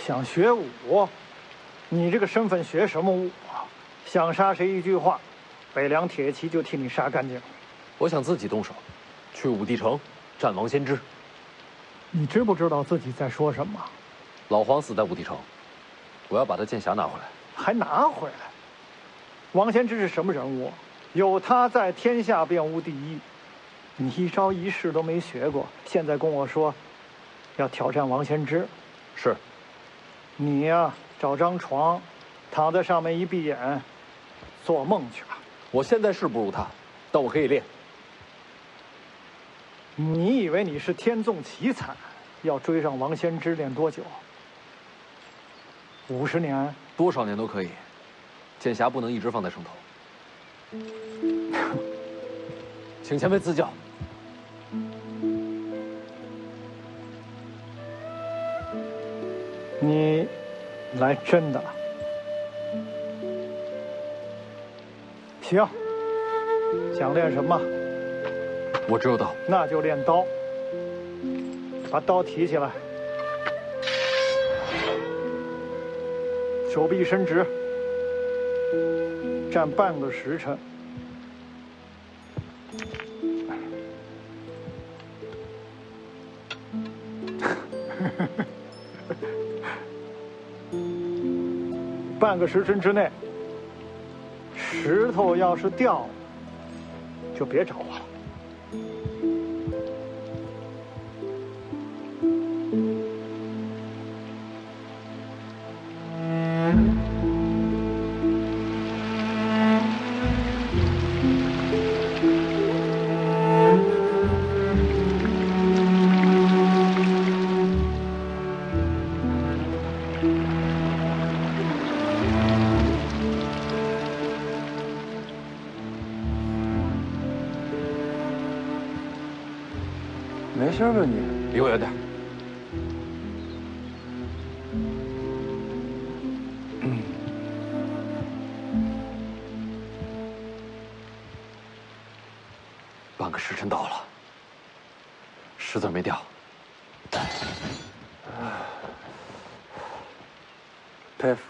想学武？你这个身份学什么武啊？想杀谁一句话，北凉铁骑就替你杀干净。我想自己动手，去武帝城战王先知。你知不知道自己在说什么？老黄死在武帝城，我要把他剑匣拿回来。还拿回来？王先知是什么人物？有他在，天下便无敌意。你一招一式都没学过，现在跟我说要挑战王先知。是。你呀，找张床，躺在上面一闭眼，做梦去吧。我现在是不如他，但我可以练。你以为你是天纵奇才，要追上王先知练多久？50年？多少年都可以，剑匣不能一直放在上头。请前辈赐教。你来真的？行，想练什么？我只有刀。那就练刀。把刀提起来，手臂伸直，站半个时辰。半个时辰之内，石头要是掉了，就别找我了。没事吧你？离我远点。半个时辰到了，石子没掉。佩服。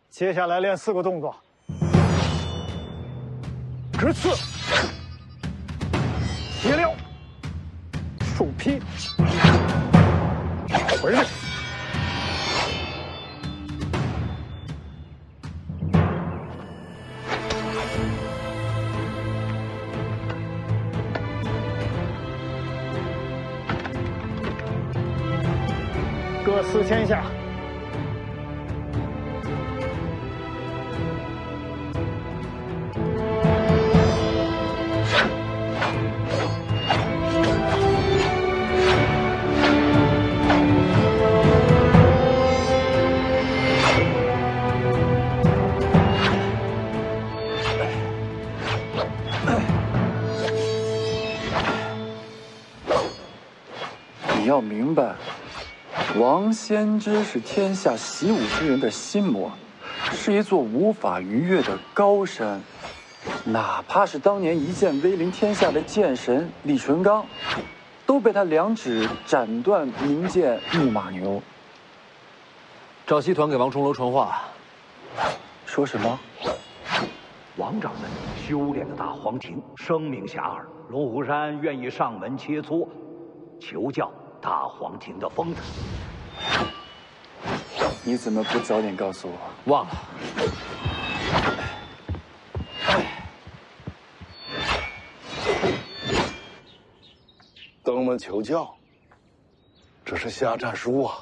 接下来练4个动作：直刺、斜撩、竖劈、回来。各4000下。你要明白，王先知是天下习武之人的心魔，是一座无法逾越的高山。哪怕是当年一剑威临天下的剑神李淳罡，都被他2指斩断名剑木马牛。赵熙团给王重楼传话，说什么？王掌门修炼的大黄庭声名遐迩，龙虎山愿意上门切磋，求教大黄庭的风采。你怎么不早点告诉我？忘了。登门求教，这是下战书啊！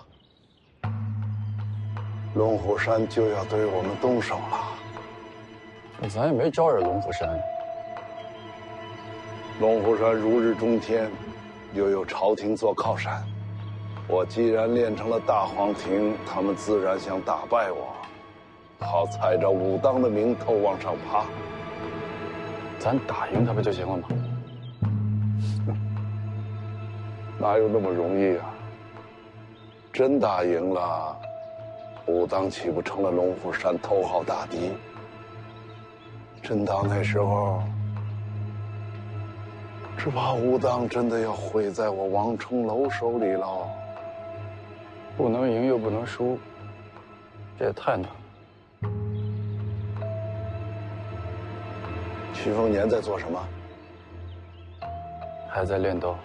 龙虎山就要对我们动手了。咱也没招惹龙虎山。龙虎山如日中天，又有朝廷做靠山。我既然练成了大黄庭，他们自然想打败我，好踩着武当的名头往上爬。咱打赢他不就行了吗？哪有那么容易啊！真打赢了，武当岂不成了龙虎山头号大敌？真到那时候，只怕武当真的要毁在我王重楼手里喽。不能赢又不能输，这也太难了。徐丰年在做什么？还在练刀。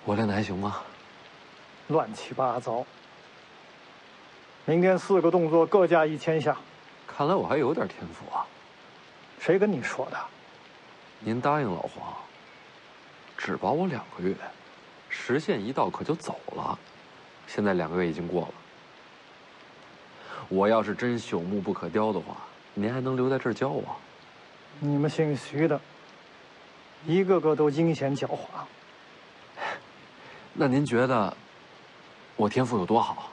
我练的还行吗？乱七八糟。明天4个动作各加1000下。看来我还有点天赋啊。谁跟你说的？您答应老黄，只保我2个月，时限一到可就走了。现在2个月已经过了。我要是真朽木不可雕的话，您还能留在这儿教我？你们姓徐的，一个个都阴险狡猾。那您觉得我天赋有多好？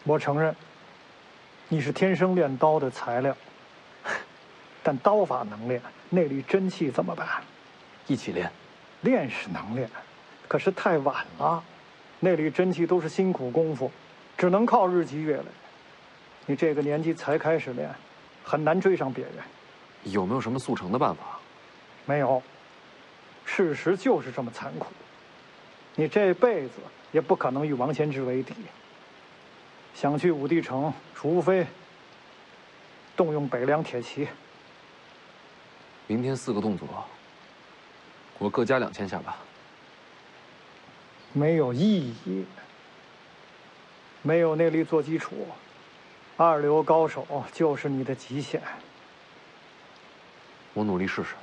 我承认，你是天生练刀的材料，但刀法能练，内力真气怎么办？一起练。练是能练，可是太晚了。内力真气都是辛苦功夫，只能靠日积月累。你这个年纪才开始练，很难追上别人。有没有什么速成的办法？没有，事实就是这么残酷。你这辈子也不可能与王仙芝为敌。想去武帝城，除非动用北凉铁骑。明天4个动作，我各加2000下吧。没有意义。没有内力做基础，2流高手就是你的极限。我努力试试。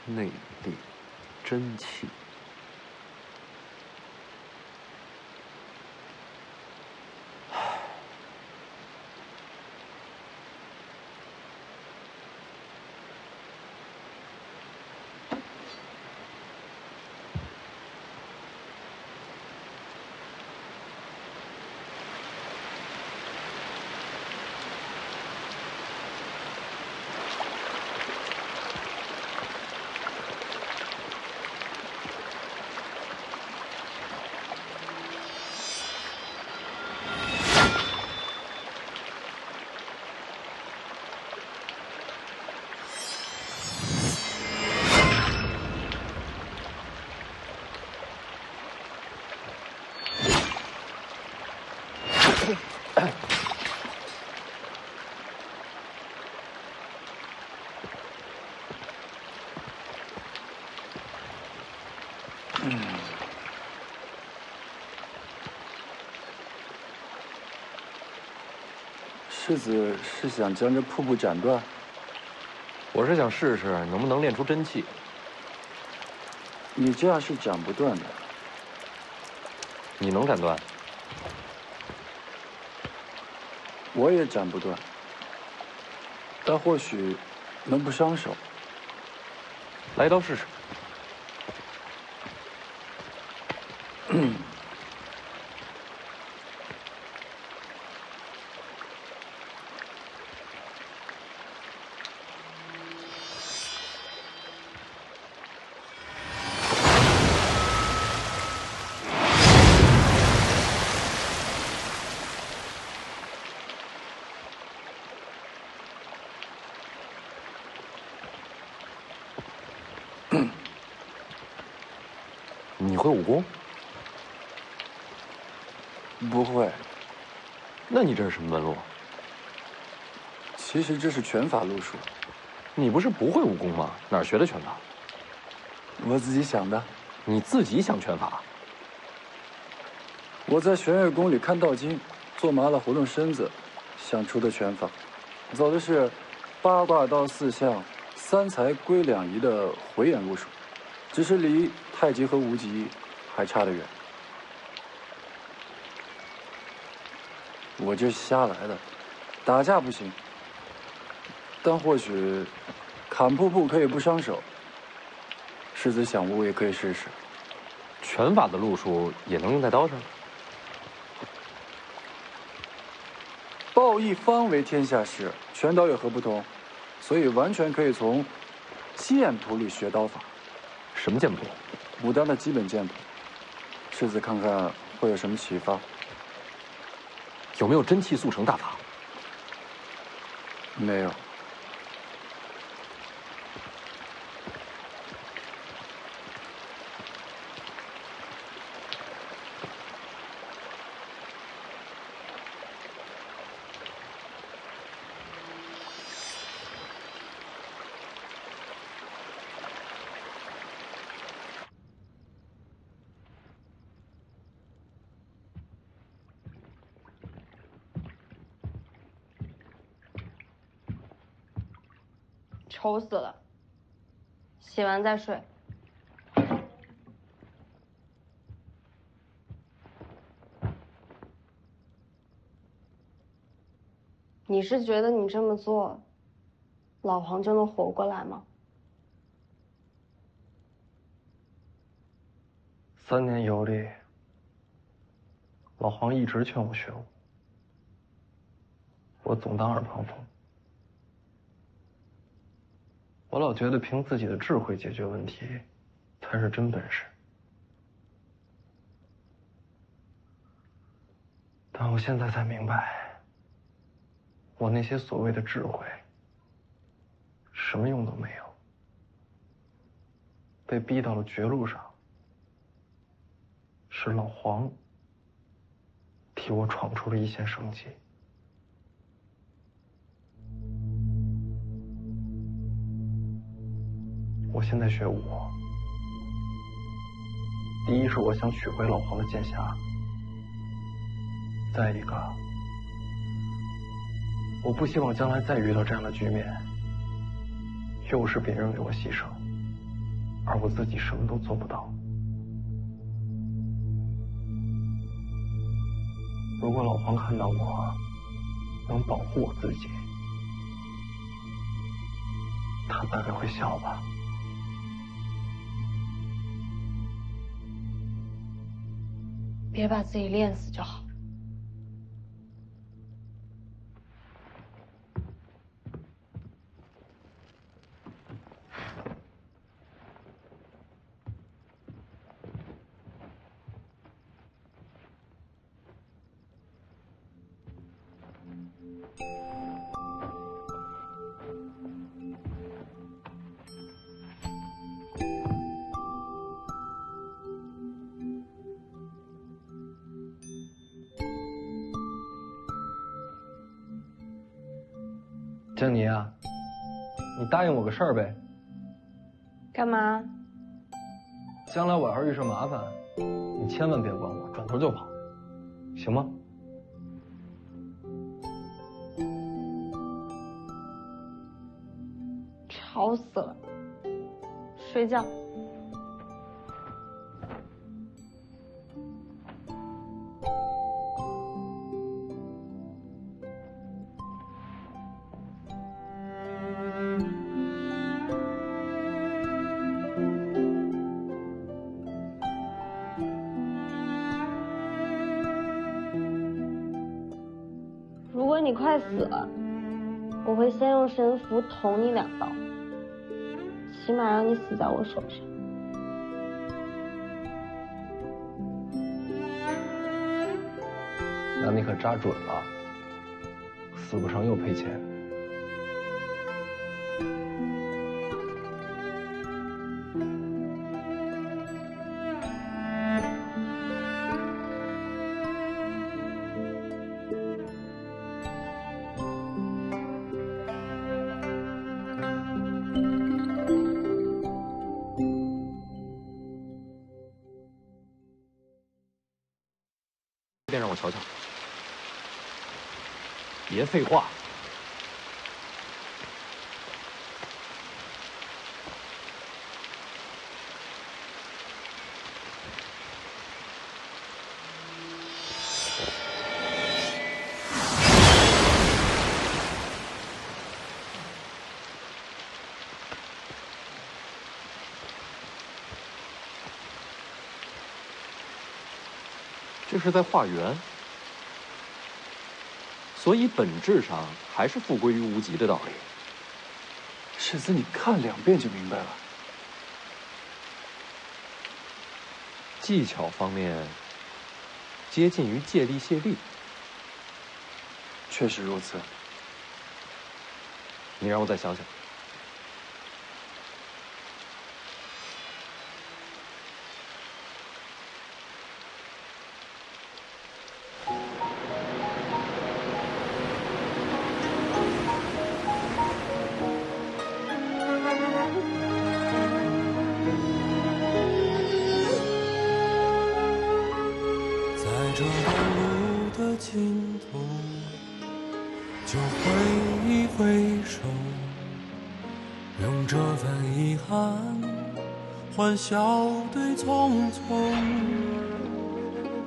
内力，真气。世子是想将这瀑布斩断？我是想试试能不能练出真气。你这样是斩不断的。你能斩断？我也斩不断，但或许能不伤手。来一刀试试。你会武功？不会。那你这是什么门路？其实这是拳法路数。你不是不会武功吗？哪儿学的拳法？我自己想的。你自己想拳法？我在玄月宫里看道经，做麻了活动身子，想出的拳法，走的是8卦道4象3才归2仪的回眼路数，只是离太极和无极还差得远。我这是瞎来的，打架不行，但或许砍瀑布可以不伤手。世子想悟也可以试试。拳法的路数也能用在刀上？抱一方为天下事，拳刀有何不同？所以完全可以从剑谱里学刀法。什么剑谱？武当的基本剑谱。世子看看会有什么启发？有没有真气速成大法？没有。愁死了，洗完再睡。你是觉得你这么做，老黄就能活过来吗？3年游历，老黄一直劝我学武，我总当耳旁风。我老觉得凭自己的智慧解决问题，才是真本事。但我现在才明白，我那些所谓的智慧，什么用都没有。被逼到了绝路上，是老黄替我闯出了一线生机。我现在学武，第一是我想取回老黄的剑匣，再一个，我不希望将来再遇到这样的局面，又是别人为我牺牲，而我自己什么都做不到。如果老黄看到我能保护我自己，他大概会笑吧。别把自己练死就好。江妮啊，你答应我个事儿呗。干嘛？将来我要是遇上麻烦，你千万别管我，转头就跑，行吗？吵死了，睡觉。如果你快死了，我会先用神符捅你2刀，起码让你死在我手上。那你可扎准了，死不成又赔钱。便让我瞧瞧。别废话。这是在化缘，所以本质上还是复归于无极的道理。世子，你看2遍就明白了。技巧方面，接近于借力卸力。确实如此。你让我再想想。在这段路的尽头，就挥一挥手，用这份遗憾欢笑对匆匆。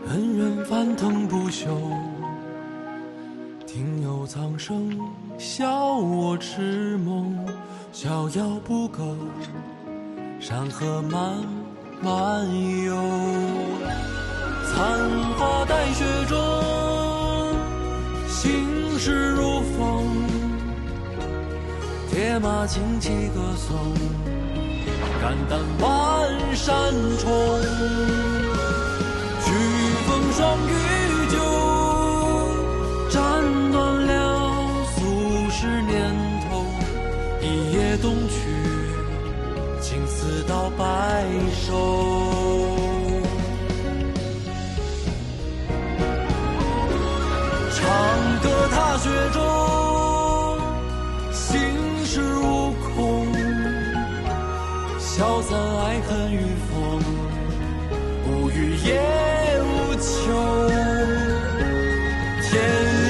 恩怨翻腾不休，听有苍生笑我痴梦，逍遥不够，山河漫漫游。残花待雪中，心事如风，铁马轻骑歌颂，肝胆万山重。举风霜雨酒，斩断了俗世年头，一夜东去，青丝到白首。唱歌踏雪中，心事无空，消散爱恨与风，无语也无求。天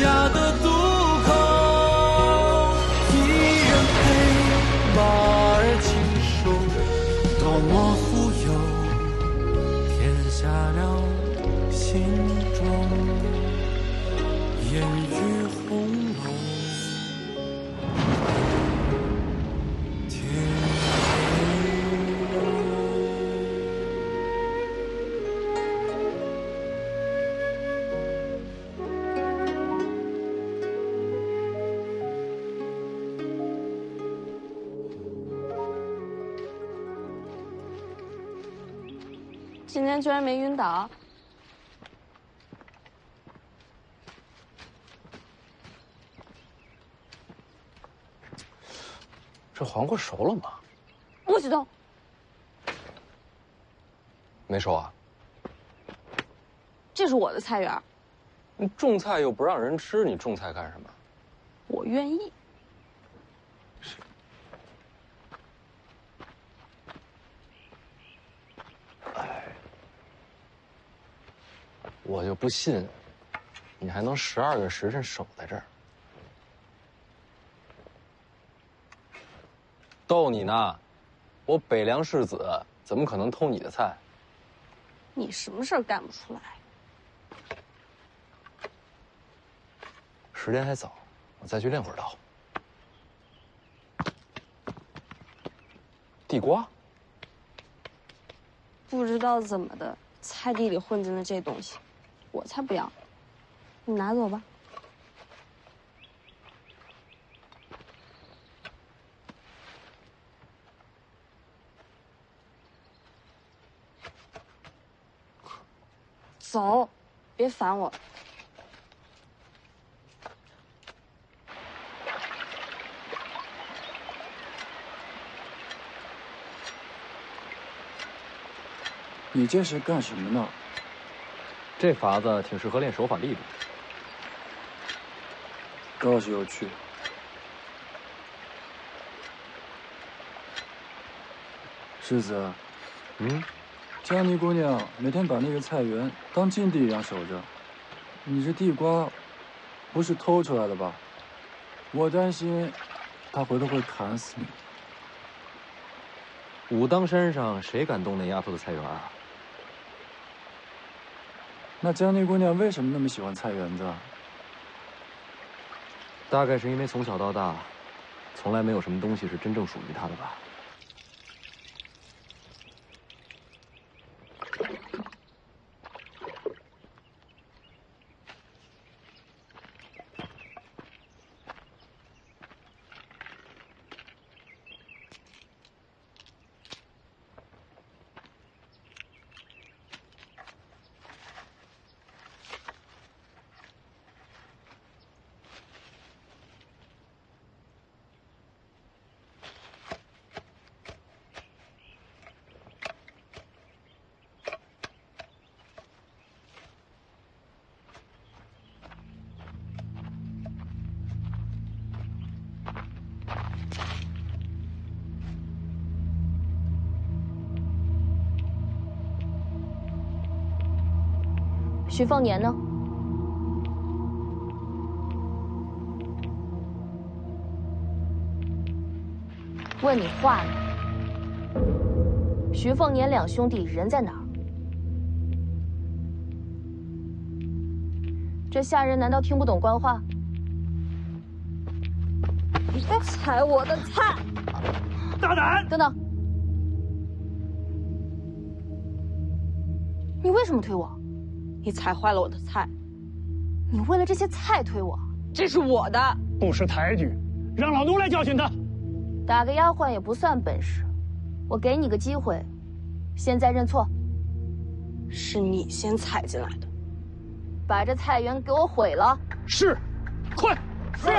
涯的渡口，一人陪马儿轻手，多么富有，填下了心中。烟雨红楼，天今天居然没晕倒。这黄瓜熟了吗？不许动！没熟啊？这是我的菜园，你种菜又不让人吃，你种菜干什么？我愿意。我就不信，你还能12个时辰守在这儿。逗你呢，我北凉世子怎么可能偷你的菜？你什么事儿干不出来？时间还早，我再去练会儿刀。地瓜？不知道怎么的，菜地里混进了这东西，我才不要！你拿走吧。走，别烦我。你这是干什么呢？这法子挺适合练手法力的。倒是有趣。世子，江妮姑娘每天把那个菜园当禁地一样守着，你这地瓜不是偷出来的吧？我担心她回头会砍死你。武当山上谁敢动那丫头的菜园啊？那江妮姑娘为什么那么喜欢菜园子啊？大概是因为从小到大，从来没有什么东西是真正属于她的吧。徐凤年呢？问你话呢？徐凤年两兄弟人在哪儿？这下人难道听不懂官话？你在踩我的菜！大胆！等等，你为什么推我？你踩坏了我的菜，你为了这些菜推我？这是我的。不识抬举，让老奴来教训他。打个丫鬟也不算本事，我给你个机会，现在认错。是你先踩进来的，把这菜园给我毁了。是，快！是。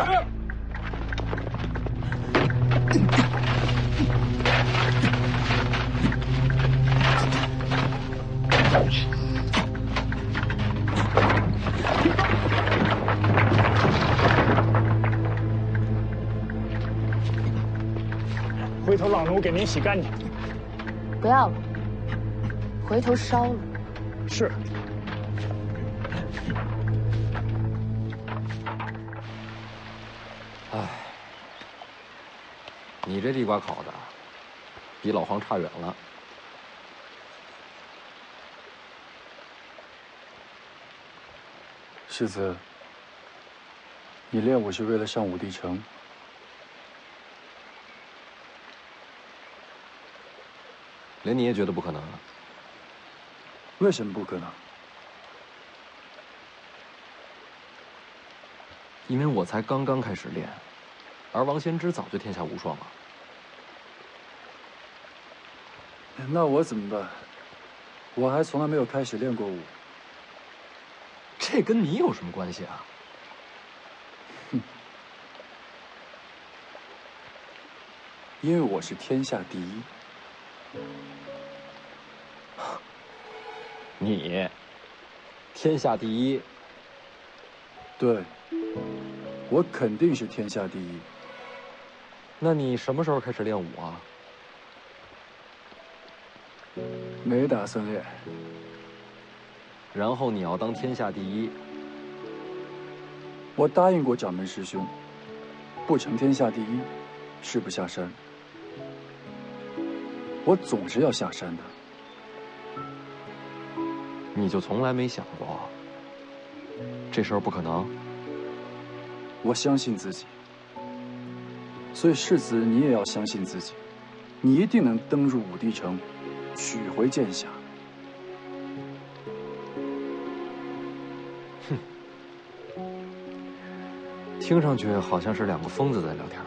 回头老奴给您洗干净。不要了，回头烧了。是。唉，你这地瓜烤的，比老黄差远了。世子，你练武是为了上武帝城？连你也觉得不可能啊？为什么不可能？因为我才刚刚开始练，而王仙芝早就天下无双了。那我怎么办？我还从来没有开始练过武。这跟你有什么关系啊？哼，因为我是天下第一。你，天下第一？对，我肯定是天下第一。那你什么时候开始练武啊？没打算练。然后你要当天下第一。我答应过掌门师兄，不成天下第一，誓不下山。我总是要下山的。你就从来没想过，这事儿不可能？我相信自己，所以世子你也要相信自己，你一定能登入武帝城，取回剑匣。哼，听上去好像是两个疯子在聊天。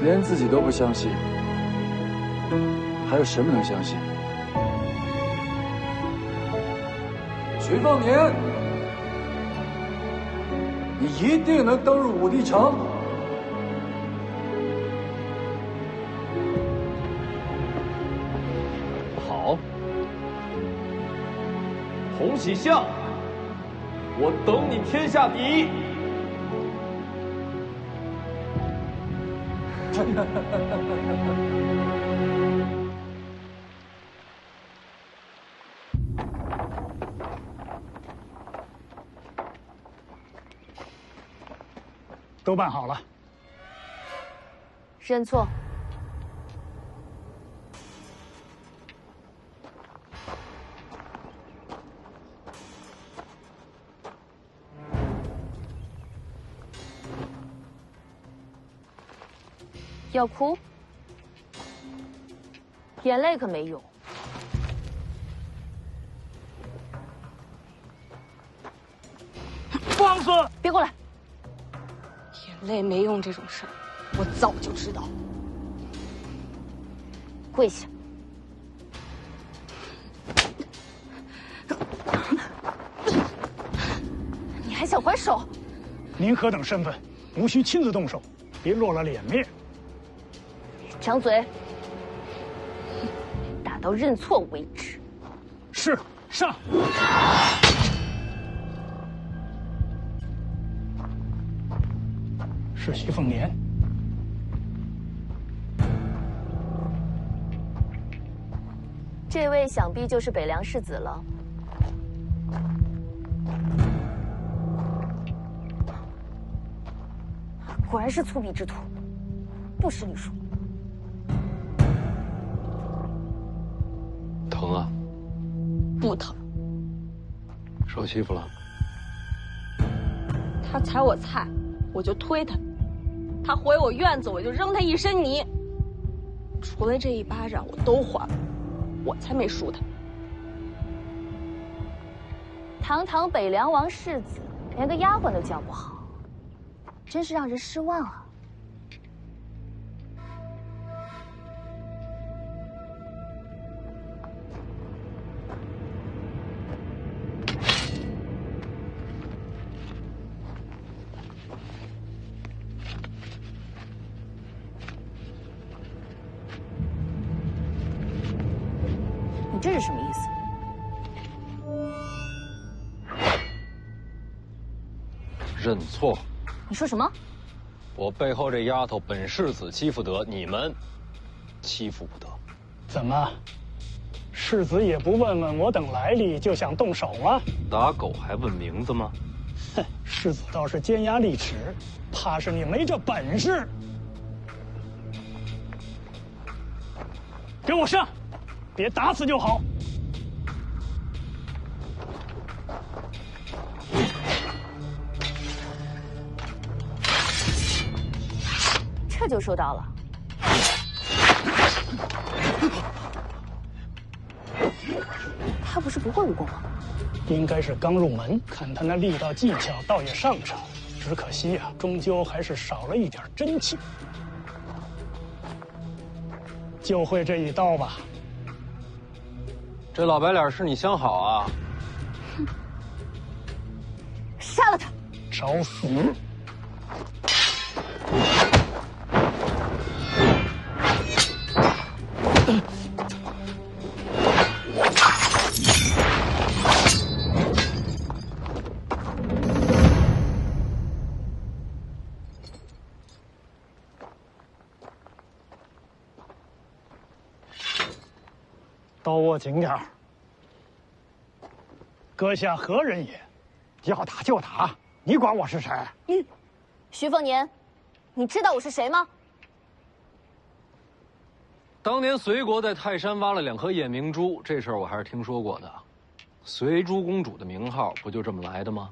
连自己都不相信，还有什么能相信？徐凤年，你一定能登入武帝城。好，洪喜相，我等你天下第一。都办好了。认错。要哭？眼泪可没用。放肆！别过来！眼泪没用这种事儿，我早就知道。跪下！你还想还手？您何等身份，无需亲自动手，别落了脸面。张嘴，打到认错为止。是，上。是徐凤年。这位想必就是北凉世子了。果然是粗鄙之徒，不识礼数。疼啊？不疼。受欺负了？他踩我菜，我就推他；他回我院子，我就扔他一身泥。除了这一巴掌，我都还了，我才没输他。堂堂北凉王世子，连个丫鬟都教不好，真是让人失望啊！你这是什么意思？认错。你说什么？我背后这丫头本世子欺负得，你们欺负不得。怎么，世子也不问问我等来历就想动手吗？打狗还问名字吗？哼，世子倒是尖牙利齿，怕是你没这本事。给我上，别打死就好。这就收到了。他不是不会武功吗？应该是刚入门，看他那力道技巧，倒也上乘。只可惜呀，终究还是少了一点真气。就会这一刀吧。这老白脸是你相好啊？哼！杀了他！找死！刀握紧点儿。阁下何人也？要打就打，你管我是谁？你，徐凤年，你知道我是谁吗？当年隋国在泰山挖了2颗夜明珠，这事儿我还是听说过的。随珠公主的名号不就这么来的吗？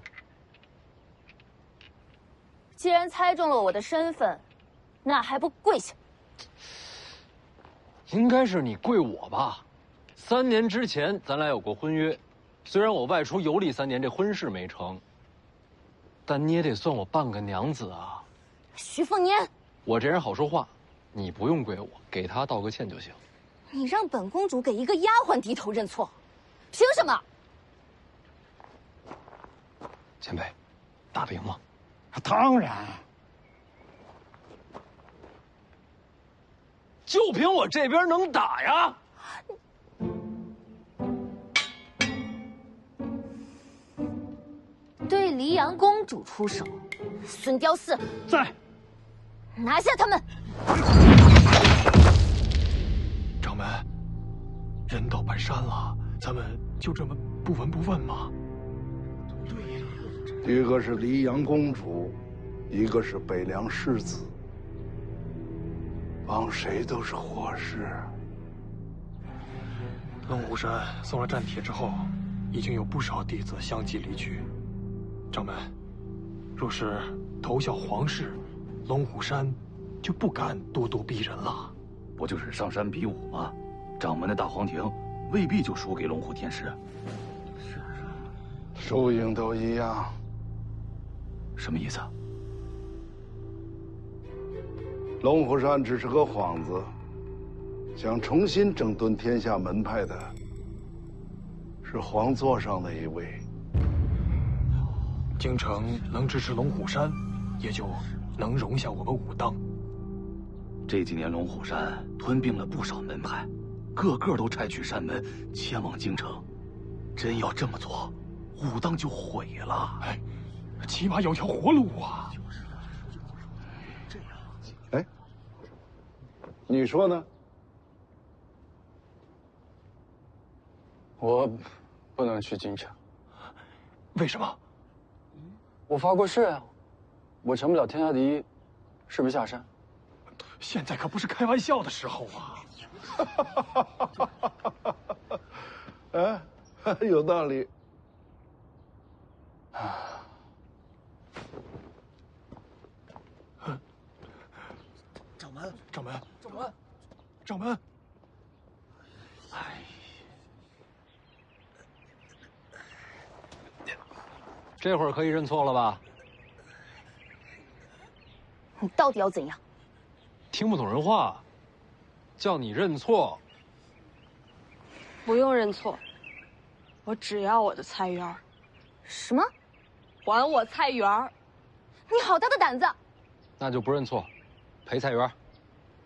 既然猜中了我的身份，那还不跪下？应该是你跪我吧。3年之前咱俩有过婚约，虽然我外出游历3年，这婚事没成，但你也得算我半个娘子啊。徐凤年，我这人好说话，你不用跪我，给他道个歉就行。你让本公主给一个丫鬟低头认错，凭什么？前辈，打得赢吗？当然。就凭我这边能打呀！对黎阳公主出手，孙雕四在，拿下他们！掌门，人到半山了，咱们就这么不闻不问吗？对呀，一个是黎阳公主，一个是北凉世子，帮谁都是祸事。龙虎山送了战帖之后，已经有不少弟子相继离去。掌门，若是投效皇室，龙虎山就不敢咄咄逼人了。不就是上山比武吗？掌门的大黄庭未必就输给龙虎天师。输赢都一样。什么意思？龙虎山只是个幌子，想重新整顿天下门派的是皇座上的一位。京城能支持龙虎山，也就能容下我们武当。这几年龙虎山吞并了不少门派，个个都拆去山门，迁往京城。真要这么做，武当就毁了。哎，起码有条活路啊！哎，你说呢？我不能去京城。为什么？我发过誓啊，我成不了天下第一，誓不下山。现在可不是开玩笑的时候啊！哎，有道理。掌门，掌门，掌门，掌门！哎，这会儿可以认错了吧？你到底要怎样？听不懂人话，叫你认错。不用认错，我只要我的菜园。什么？还我菜园！你好大的胆子！那就不认错，赔菜园。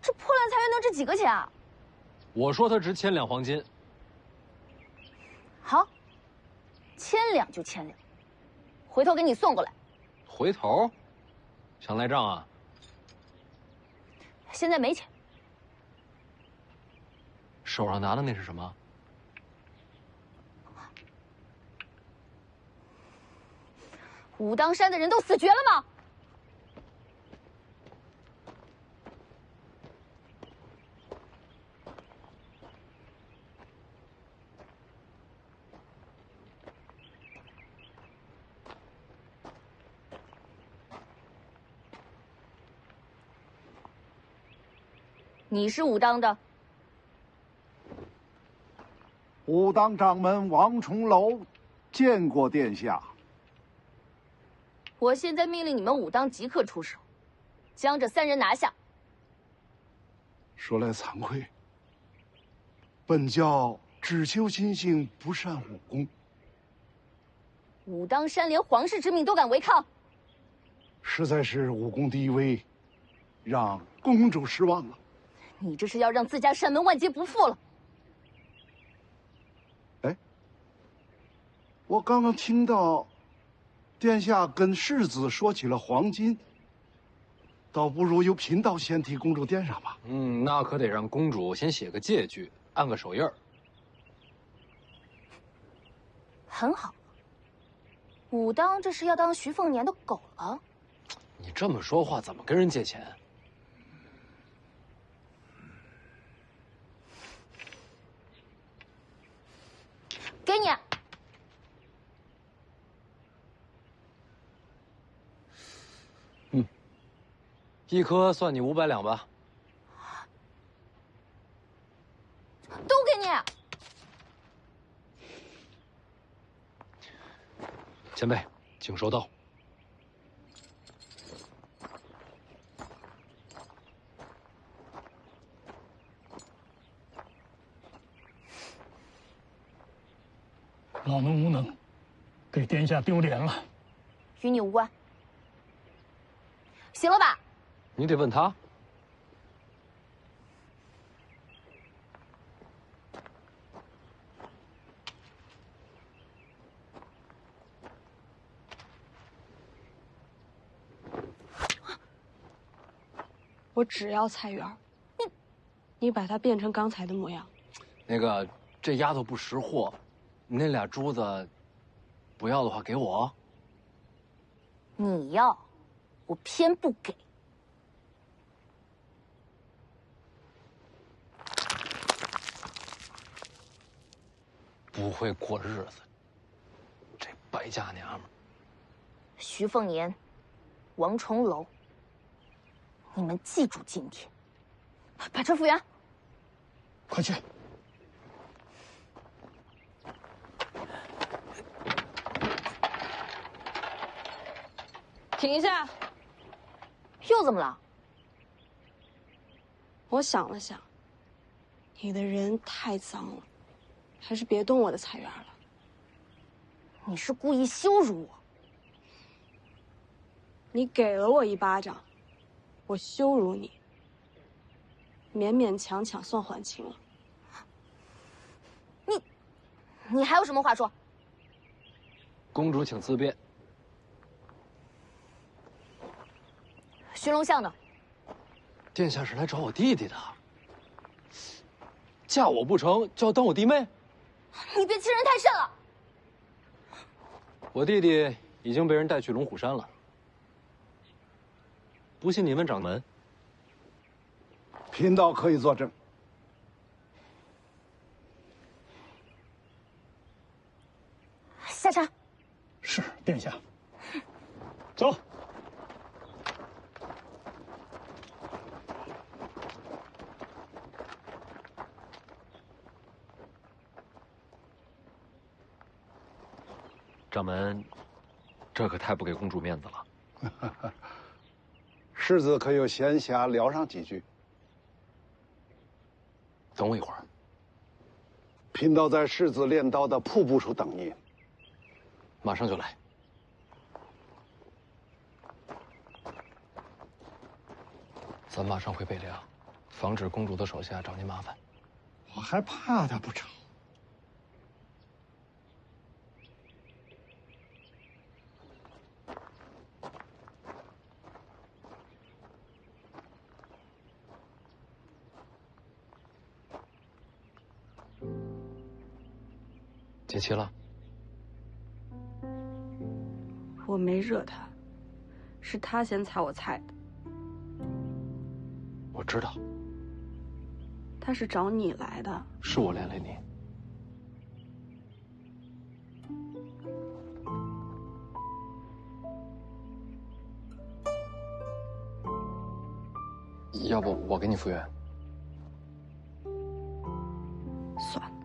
这破烂菜园能值几个钱啊？我说它值1000两黄金。好，1000两就1000两，回头给你送过来。回头？想赖账啊？现在没钱。手上拿的那是什么？武当山的人都死绝了吗？你是武当的？武当掌门王重楼见过殿下。我现在命令你们武当即刻出手，将这3人拿下。说来惭愧，本教只求心性，不善武功。武当山连皇室之命都敢违抗，实在是武功低微，让公主失望了。你这是要让自家山门万劫不复了。哎，我刚刚听到殿下跟世子说起了黄金，倒不如由贫道先替公主垫上吧。那可得让公主先写个借据，按个手印儿。很好，武当这是要当徐凤年的狗了。你这么说话，怎么跟人借钱？给你。一颗算你500两吧。都给你。前辈，请收到。老奴无能，给殿下丢脸了。与你无关。行了吧？你得问他。我只要菜园，你把它变成刚才的模样。那个，这丫头不识货，你那俩珠子，不要的话给我。你要，我偏不给。不会过日子，这败家娘们儿。徐凤年，王重楼，你们记住今天，把车复原。快去。停一下！又怎么了？我想了想，你的人太脏了，还是别动我的菜园了。你是故意羞辱我？你给了我一巴掌，我羞辱你，勉勉强强算还清了。你还有什么话说？公主请自便。寻龙巷呢？殿下是来找我弟弟的。嫁我不成就要当我弟妹？你别欺人太甚了。我弟弟已经被人带去龙虎山了，不信你问掌门。贫道可以作证。下茶。是，殿下。走。掌门，这可太不给公主面子了。世子可有闲暇聊上几句？等我一会儿。贫道在世子练刀的瀑布处等你。马上就来。咱马上回北凉，防止公主的手下找您麻烦。我还怕他不成？解齐了。我没惹他，是他先踩我菜的。我知道，他是找你来的。是我连累你。要不我给你复原？算了，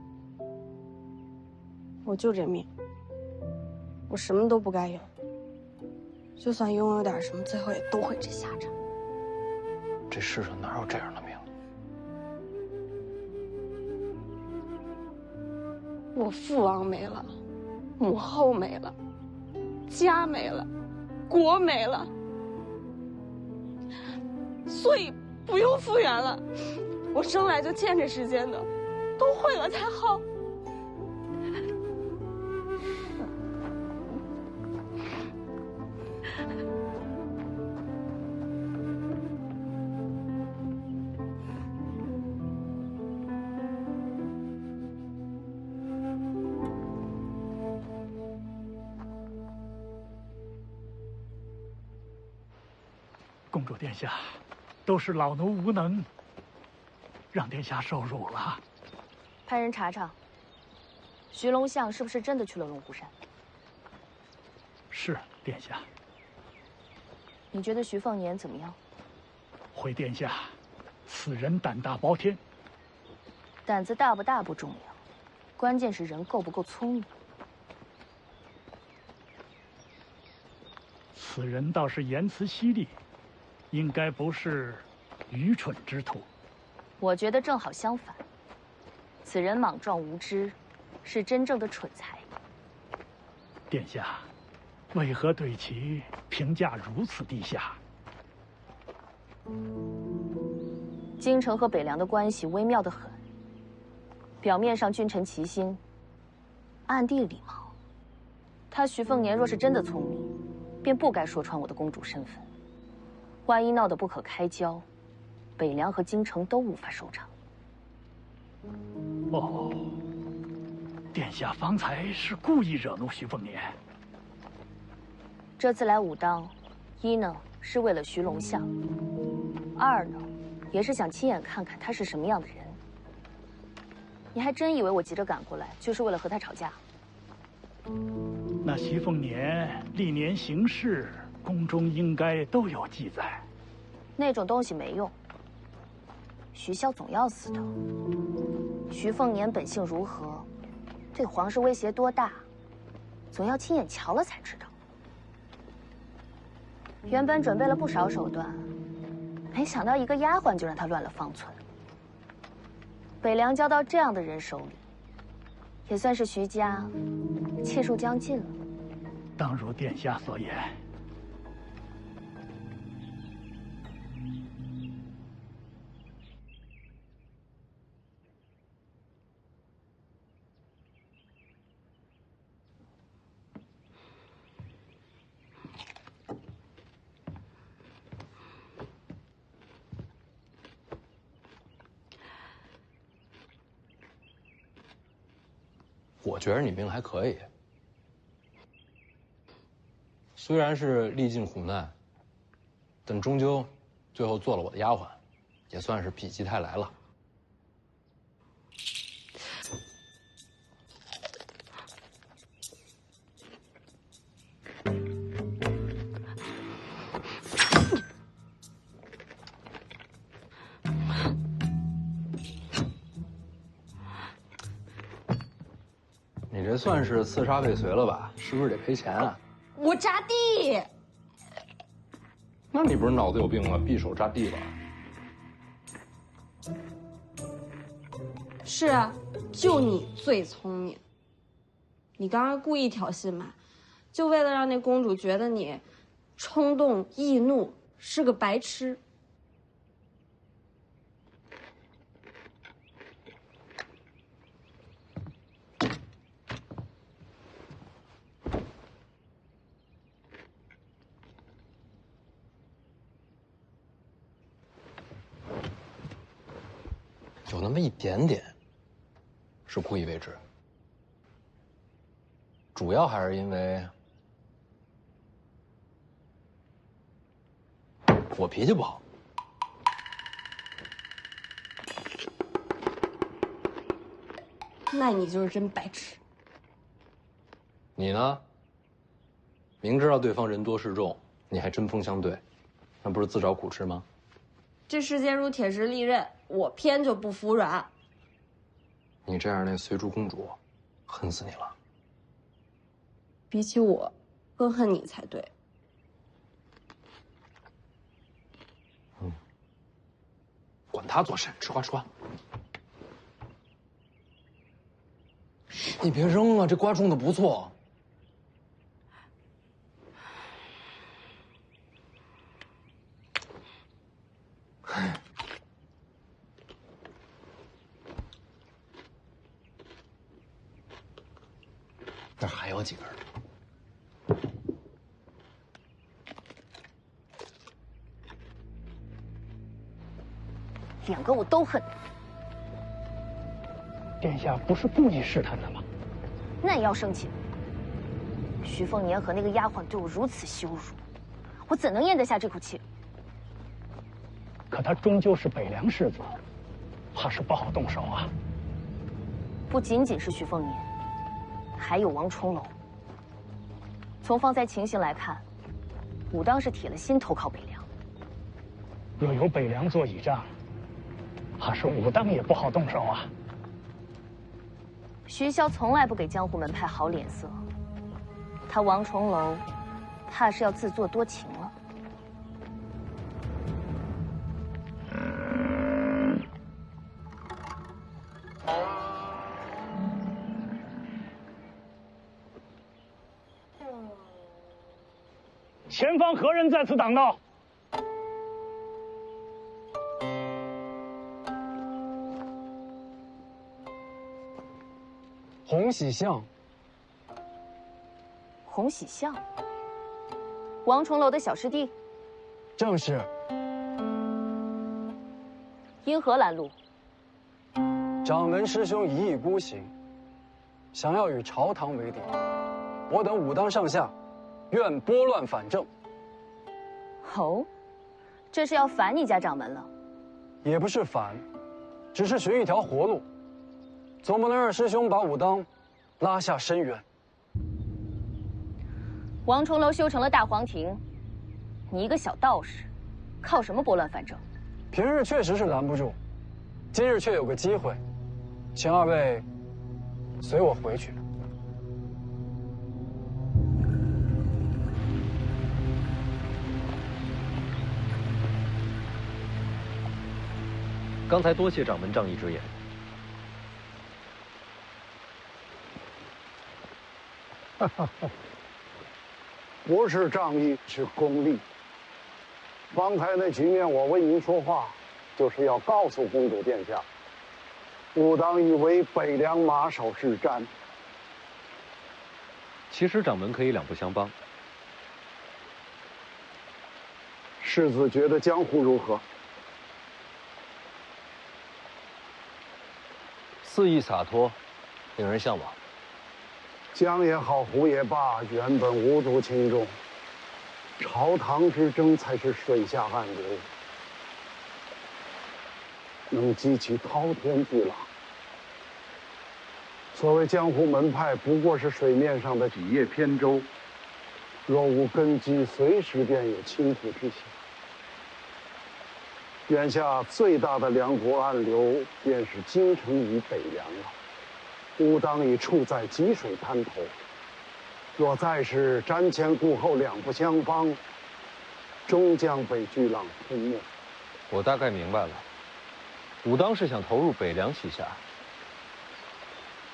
我就这命，我什么都不该有。就算拥有点什么，最后也都会这下场。这世上哪有这样的命？我父王没了，母后没了，家没了，国没了，所以不用复原了。我生来就欠这世间的，都会了才好。公主殿下，都是老奴无能，让殿下受辱了。派人查查，徐龙相是不是真的去了龙虎山？是，殿下。你觉得徐凤年怎么样？回殿下，此人胆大包天。胆子大不大不重要，关键是人够不够聪明。此人倒是言辞犀利，应该不是愚蠢之徒。我觉得正好相反，此人莽撞无知，是真正的蠢材。殿下，为何对其评价如此低下？京城和北凉的关系微妙得很，表面上君臣齐心，暗地里毛。他徐凤年若是真的聪明，便不该说穿我的公主身份。万一闹得不可开交，北凉和京城都无法收场。哦，殿下方才是故意惹怒徐凤年。这次来武当，一呢是为了徐龙相，二呢也是想亲眼看看他是什么样的人。你还真以为我急着赶过来就是为了和他吵架？那徐凤年历年行事，宫中应该都有记载。那种东西没用。徐骁总要死的。徐凤年本性如何，对皇室威胁多大，总要亲眼瞧了才知道。原本准备了不少手段，没想到一个丫鬟就让他乱了方寸。北凉交到这样的人手里，也算是徐家气数将尽了。当如殿下所言。我觉得你命还可以，虽然是历尽苦难，但终究最后做了我的丫鬟，也算是否极泰来了。你这算是刺杀未遂了吧？是不是得赔钱啊？我扎地。那你不是脑子有病吗？匕首扎地了。是啊，就你最聪明。你刚刚故意挑衅嘛，就为了让那公主觉得你冲动易怒，是个白痴。有那么一点点是故意为之，主要还是因为我脾气不好。那你就是真白痴。你呢？明知道对方人多势众，你还针锋相对，那不是自找苦吃吗？这世间如铁石利刃，我偏就不服软。你这样，那随珠公主恨死你了。比起我，更恨你才对。管他做甚，吃瓜吃瓜。你别扔啊，这瓜种的不错。这还有几根。两个我都恨。殿下不是故意试探的吗？那也要生气。徐凤年和那个丫鬟对我如此羞辱，我怎能咽得下这口气？可他终究是北凉世子，怕是不好动手啊。不仅仅是徐凤年，还有王重楼。从方才情形来看，武当是铁了心投靠北凉。若有北凉做倚仗，怕是武当也不好动手啊。徐骁从来不给江湖门派好脸色，他王重楼，怕是要自作多情了。前方何人在此挡道？洪喜相。洪喜相，王重楼的小师弟。正是。因何拦路？掌门师兄一意孤行，想要与朝堂为敌。我等武当上下，愿拨乱反正。哦，这是要反你家掌门了？也不是反，只是寻一条活路，总不能让师兄把武当拉下深渊。王重楼修成了大黄庭，你一个小道士，靠什么拨乱反正？平日确实是拦不住，今日却有个机会，请二位随我回去。刚才多谢掌门仗义直言。不是仗义，是功利。方才那局面，我为您说话，就是要告诉公主殿下，武当已为北凉马首是瞻。其实掌门可以两不相帮。世子觉得江湖如何？肆意洒脱，令人向往。江也好，湖也罢，原本无足轻重。朝堂之争才是水下暗流，能激起滔天巨浪。所谓江湖门派，不过是水面上的几叶扁舟，若无根基，随时便有倾覆之险。眼下最大的两股暗流，便是京城与北凉了。武当已处在积水滩头，若再是瞻前顾后，两不相帮，终将被巨浪吞没。我大概明白了，武当是想投入北凉旗下，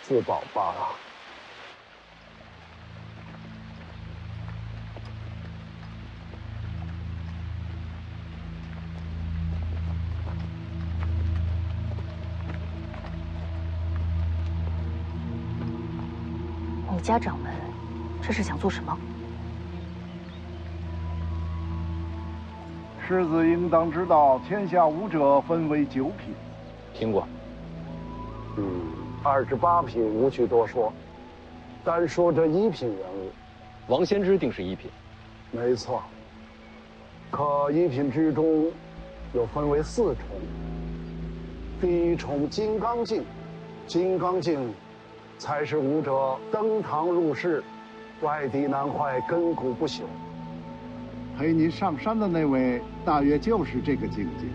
自保罢了。你家掌门这是想做什么？世子应当知道，天下武者分为9品。听过。28品无需多说，单说这1品人物，王仙芝定是1品。没错。可1品之中，又分为4重。第1重金刚镜，金刚镜才是武者登堂入室，外敌难坏，根骨不朽。陪您上山的那位，大约就是这个境界。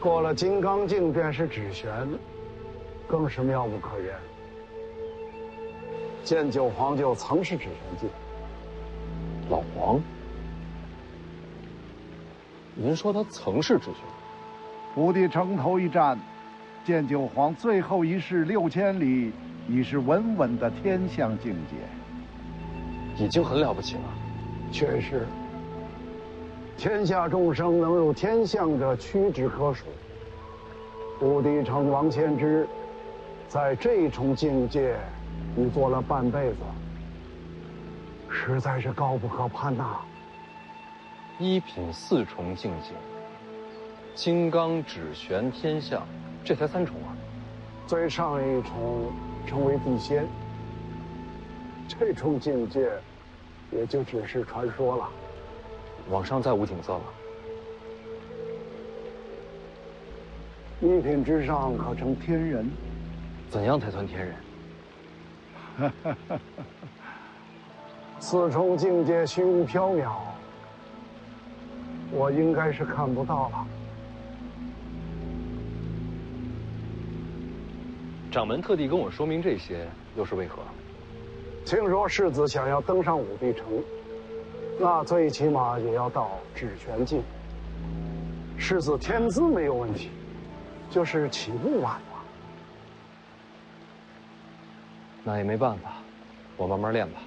过了金刚镜，便是指玄，更是妙不可言。建九皇就曾是指玄镜。老黄，您说他曾是指玄？武帝城头一战，建九皇最后一式6000里，已是稳稳的天象境界，已经很了不起了。确实，天下众生能入天象者屈指可数。武帝城王仙芝，在这重境界已做了半辈子，实在是高不可攀呐。1品4重境界，金刚指玄天象，这才3重啊。最上一重称为地仙，这重境界也就只是传说了。往上再无景色了。 1品之上可成天人，怎样才算天人？4重境界虚无缥缈，我应该是看不到了。掌门特地跟我说明这些，又是为何？听说世子想要登上武帝城，那最起码也要到指玄境。世子天资没有问题。 就是起步晚了，那也没办法，我慢慢练吧。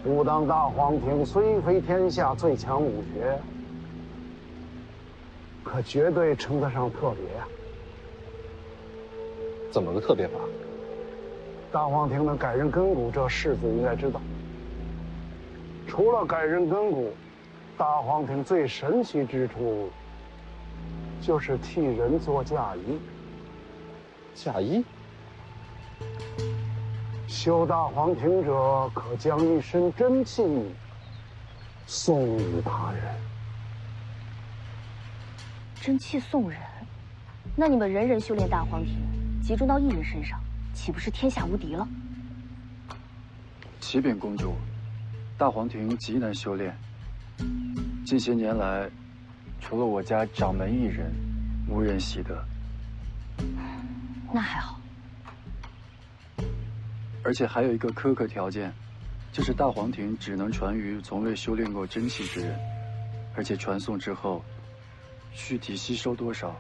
武当大皇庭虽非天下最强武学，可绝对称得上特别啊！怎么个特别法？大皇庭能改人根骨，这世子应该知道。除了改人根骨，大皇庭最神奇之处。 就是替人做嫁衣。嫁衣？修大皇庭者，可将一身真气送与他人。真气送人？那你们人人修炼大皇庭，集中到一人身上，岂不是天下无敌了？启禀公主，大皇庭极难修炼。近些年来。 除了我家掌门一人，无人习得。那还好。而且还有一个苛刻条件，就是大皇庭只能传于从未修炼过真气之人，而且传送之后，躯体吸收多少，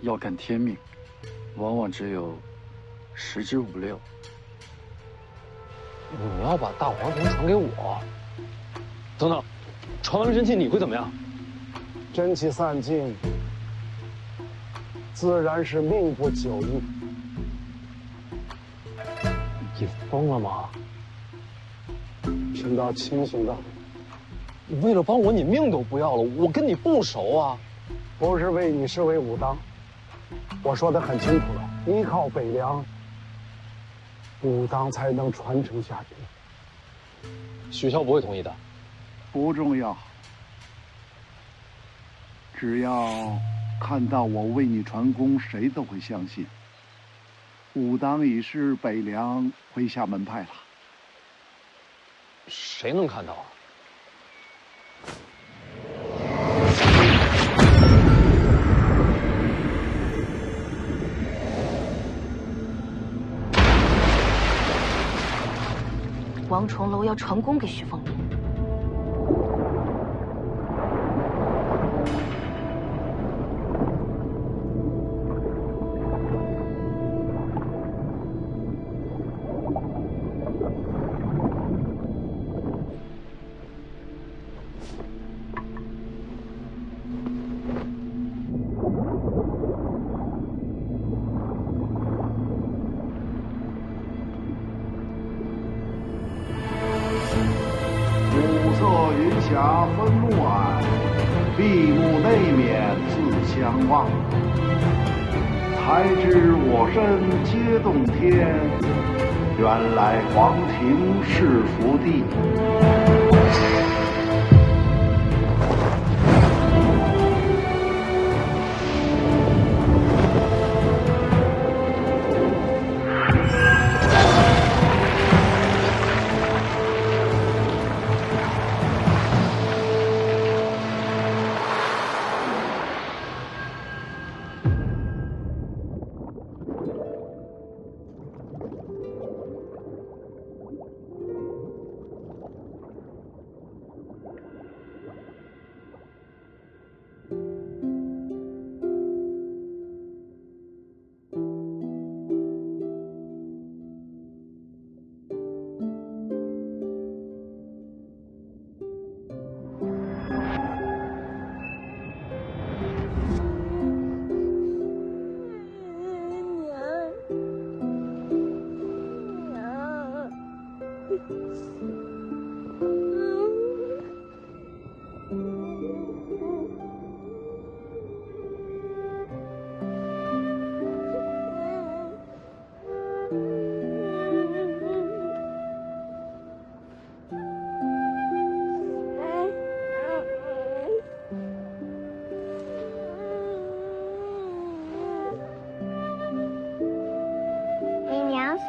要看天命，往往只有10之5、6。你要把大皇庭传给我？等等，传完真气你会怎么样？ 真气散尽，自然是命不久矣。你疯了吗？贫道清醒的。你为了帮我，你命都不要了，我跟你不熟啊。不是为你，是为武当。我说的很清楚了，依靠北凉，武当才能传承下去。许孝不会同意的。不重要，只要看到我为你传功，谁都会相信。武当已是北凉麾下门派了。谁能看到啊？王重楼要传功给徐凤年。霞分暮霭，闭目内敛自相望。才知我身皆洞天，原来黄庭是福地。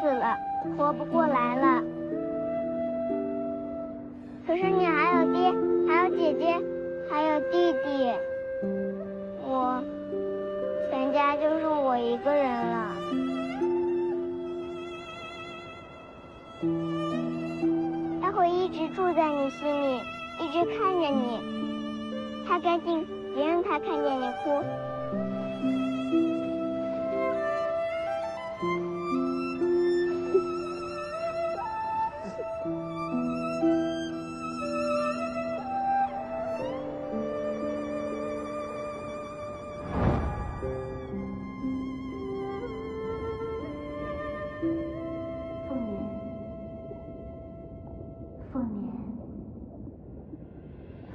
死了，活不过来了。可是你还有爹，还有姐姐，还有弟弟，我全家就剩我一个人了。他会一直住在你心里，一直看着你。擦干净，别让他看见你哭。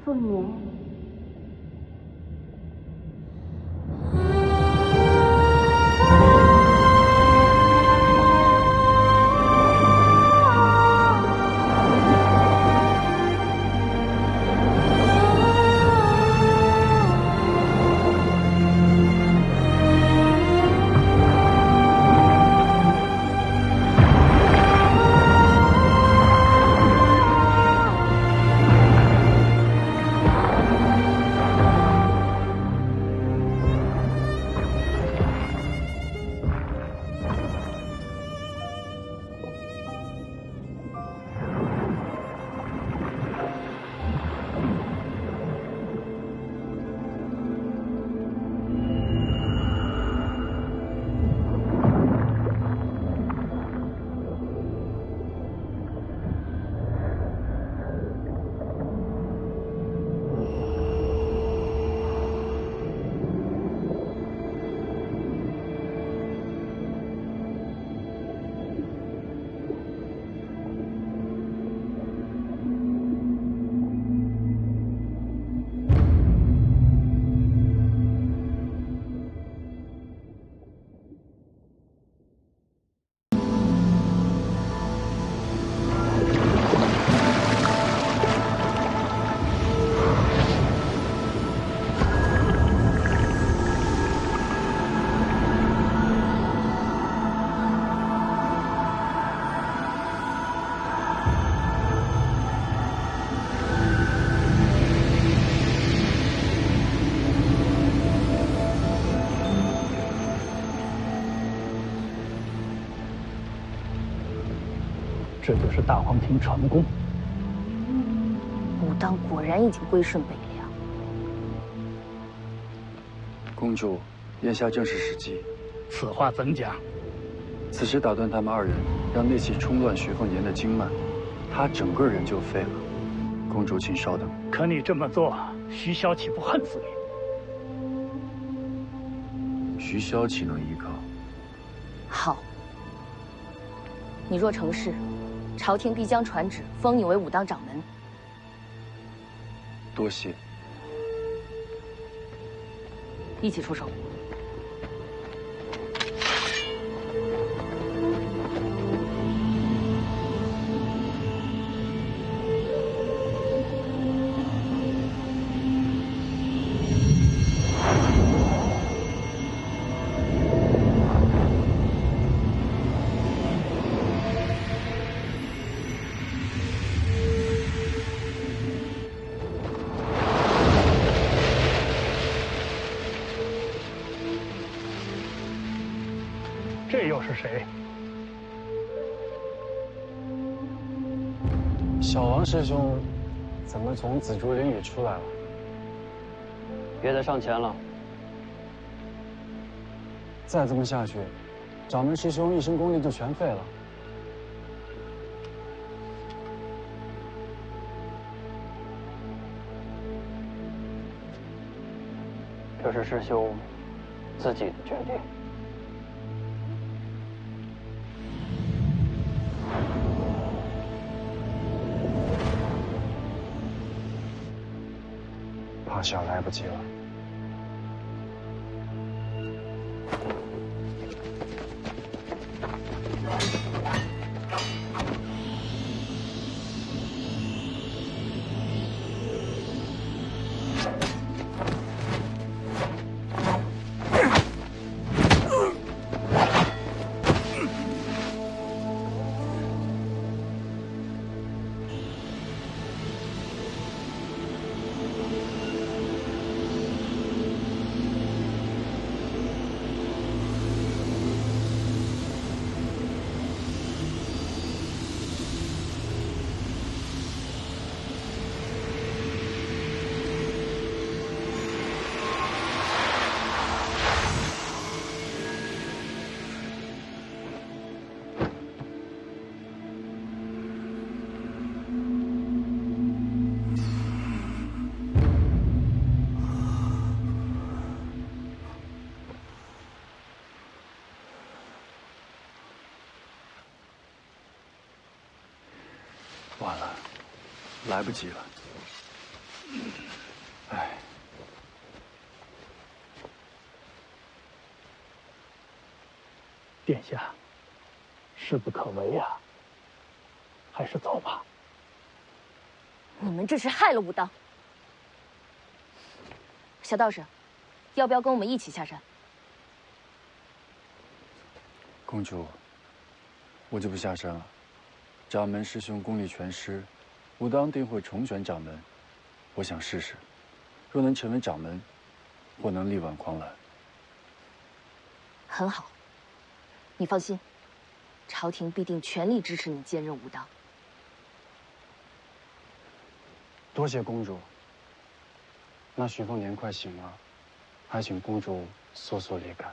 凤年。这就是大黄庭成功。武当果然已经归顺北凉。公主，眼下正是时机。此话怎讲？此时打断他们二人，让内气冲乱徐凤年的经脉，他整个人就废了。公主，请稍等。可你这么做，徐骁岂不恨死你？徐骁岂能依靠？好，你若成事，朝廷必将传旨封你为武当掌门。多谢。一起出手。这又是谁？小王师兄，怎么从紫竹林里出来了？别再上前了。再这么下去，掌门师兄一身功力就全废了。这是师兄自己的决定。怕是要来不及了。完了，来不及了。哎，殿下，势不可为啊，还是走吧。你们这是害了武当。小道士，要不要跟我们一起下山？公主，我就不下山了。掌门师兄功力全失，武当定会重选掌门。我想试试，若能成为掌门，或能力挽狂澜。很好，你放心，朝廷必定全力支持你兼任武当。多谢公主。那徐凤年快醒了，还请公主速速离开。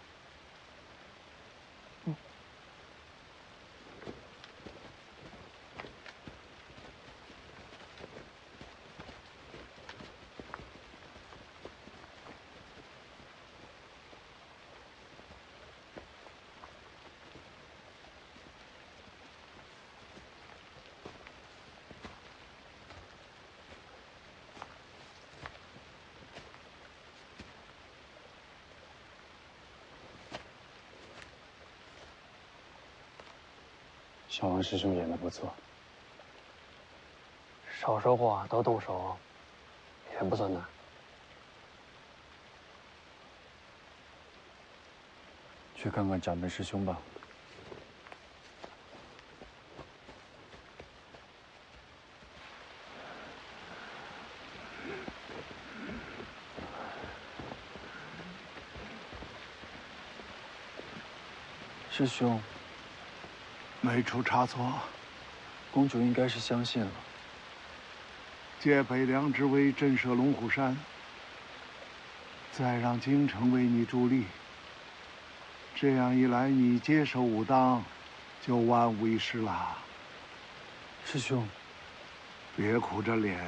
小王师兄演得不错，少说话，多动手，也不算难。去看看掌门师兄吧。师兄。没出差错。公主应该是相信了。借北凉之威震慑龙虎山，再让京城为你助力。这样一来，你接手武当，就万无一失了。师兄，别苦着脸，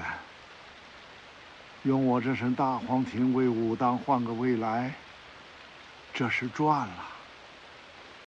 用我这身大黄庭为武当换个未来，这是赚了。